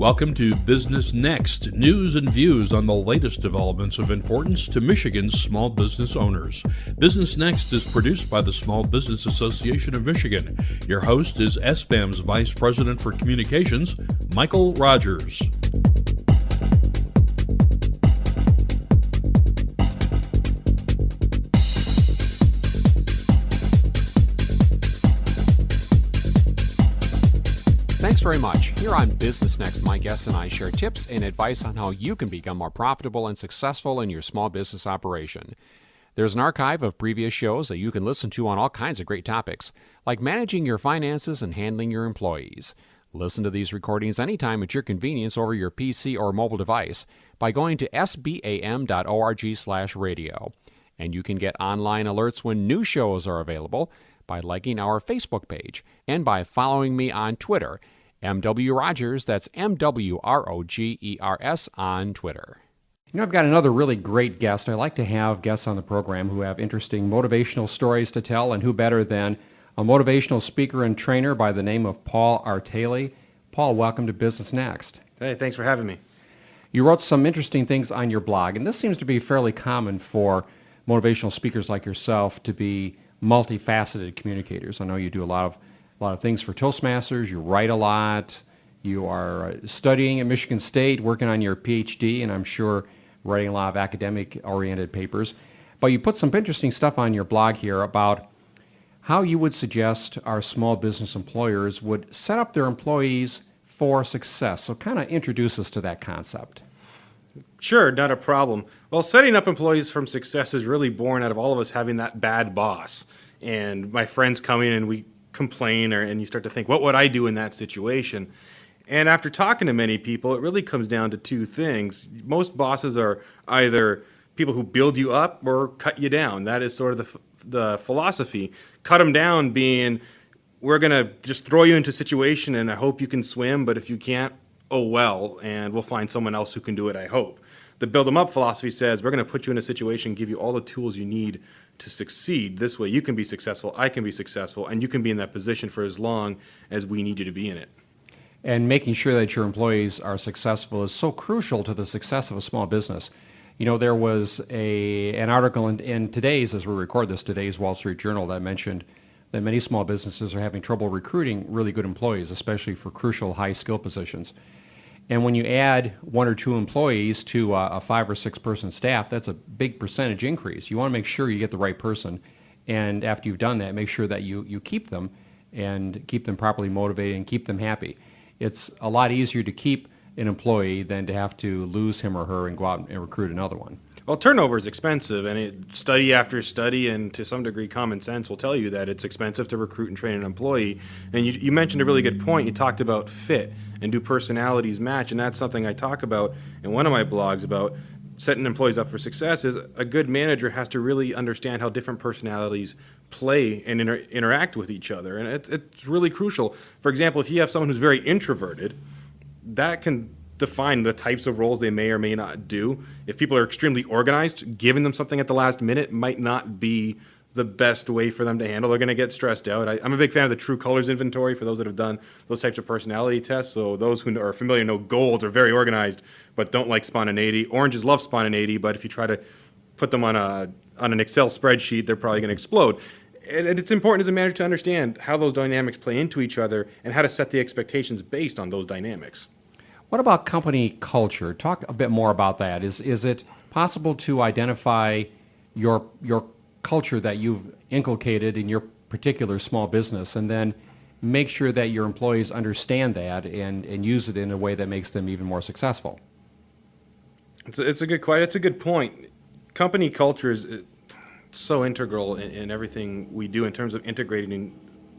Welcome to Business Next, news and views on the latest developments of importance to Michigan's small business owners. Business Next is produced by the Small Business Association of Michigan. Your host is SBAM's Vice President for Communications, Michael Rogers. Thanks very much. Here on Business Next, my guests and I share tips and advice on how you can become more profitable and successful in your small business operation. There's an archive of previous shows that you can listen to on all kinds of great topics, like managing your finances and handling your employees. Listen to these recordings anytime at your convenience over your PC or mobile device by going to sbam.org/radio. And you can get online alerts when new shows are available by liking our Facebook page and by following me on Twitter. MW Rogers, that's MWROGERS on Twitter. You know, I've got another really great guest. I like to have guests on the program who have interesting motivational stories to tell, and who better than a motivational speaker and trainer by the name of Paul Artale. Paul, welcome to Business Next. Hey, thanks for having me. You wrote some interesting things on your blog, and this seems to be fairly common for motivational speakers like yourself to be multifaceted communicators. I know you do a lot of things for Toastmasters. You write a lot. You are studying at Michigan State, working on your PhD, and I'm sure writing a lot of academic-oriented papers. But you put some interesting stuff on your blog here about how you would suggest our small business employers would set up their employees for success. So kind of introduce us to that concept. Sure, not a problem. Well, setting up employees from success is really born out of all of us having that bad boss. And my friends come in and we complain, and you start to think, what would I do in that situation? And after talking to many people, it really comes down to two things. Most bosses are either people who build you up or cut you down. That is sort of the philosophy. Cut them down being, we're going to just throw you into a situation and I hope you can swim, but if you can't, oh well, and we'll find someone else who can do it, I hope. The build them up philosophy says we're going to put you in a situation, give you all the tools you need to succeed. This way you can be successful, I can be successful, and you can be in that position for as long as we need you to be in it. And making sure that your employees are successful is so crucial to the success of a small business. You know, there was an article in today's, as we record this, today's Wall Street Journal that mentioned that many small businesses are having trouble recruiting really good employees, especially for crucial high-skill positions. And when you add one or two employees to a 5 or 6 person staff, that's a big percentage increase. You want to make sure you get the right person, and after you've done that, make sure that you keep them and keep them properly motivated and keep them happy. It's a lot easier to keep an employee than to have to lose him or her and go out and recruit another one. Well, turnover is expensive, and study after study and to some degree common sense will tell you that it's expensive to recruit and train an employee. And you mentioned a really good point. You talked about fit and do personalities match, and that's something I talk about in one of my blogs about setting employees up for success. Is a good manager has to really understand how different personalities play and interact with each other, and it's really crucial. For example, if you have someone who's very introverted, that can define the types of roles they may or may not do. If people are extremely organized, giving them something at the last minute might not be the best way for them to handle. They're going to get stressed out. I'm a big fan of the True Colors inventory for those that have done those types of personality tests. So those who are familiar know golds are very organized but don't like spontaneity. Oranges love spontaneity, but if you try to put them on an Excel spreadsheet, they're probably going to explode. And it's important as a manager to understand how those dynamics play into each other and how to set the expectations based on those dynamics. What about company culture? Talk a bit more about that. Is it possible to identify your culture that you've inculcated in your particular small business and then make sure that your employees understand that and use it in a way that makes them even more successful? It's a good point. Company culture is so integral in everything we do in terms of integrating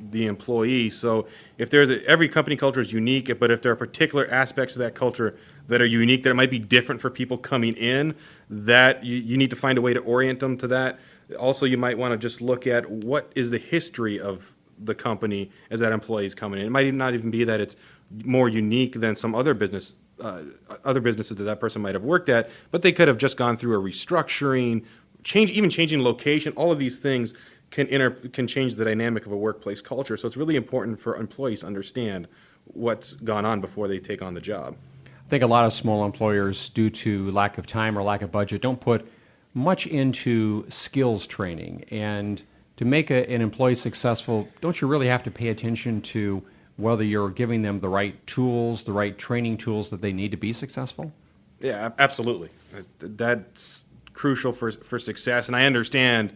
the employee. So if every company culture is unique, but if there are particular aspects of that culture that are unique, that it might be different for people coming in, that you need to find a way to orient them to that. Also, you might want to just look at what is the history of the company as that employee is coming in. It might not even be that it's more unique than some other businesses that person might have worked at, but they could have just gone through a restructuring, changing location. All of these things can change the dynamic of a workplace culture. So it's really important for employees to understand what's gone on before they take on the job. think a lot of small employers, due to lack of time or lack of budget, don't put much into skills training. And to make an employee successful, don't you really have to pay attention to whether you're giving them the right tools, the right training tools that they need to be successful? Yeah, absolutely. That's crucial for success. And I understand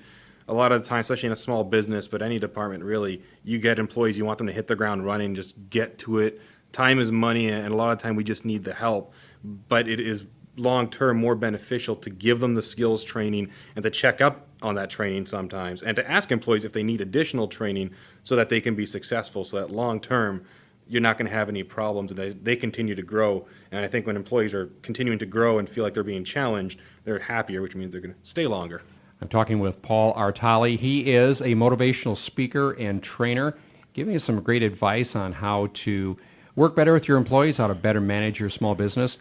a lot of the time, especially in a small business, but any department really, you get employees, you want them to hit the ground running, just get to it. Time is money, and a lot of time we just need the help. But it is long-term more beneficial to give them the skills training and to check up on that training sometimes, and to ask employees if they need additional training so that they can be successful, so that long-term you're not going to have any problems and they continue to grow. And I think when employees are continuing to grow and feel like they're being challenged, they're happier, which means they're going to stay longer. I'm talking with Paul Artale. He is a motivational speaker and trainer, giving us some great advice on how to work better with your employees, how to better manage your small business.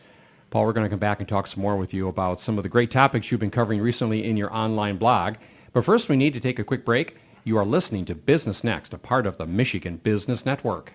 Paul, we're going to come back and talk some more with you about some of the great topics you've been covering recently in your online blog. But first, we need to take a quick break. You are listening to Business Next, a part of the Michigan Business Network.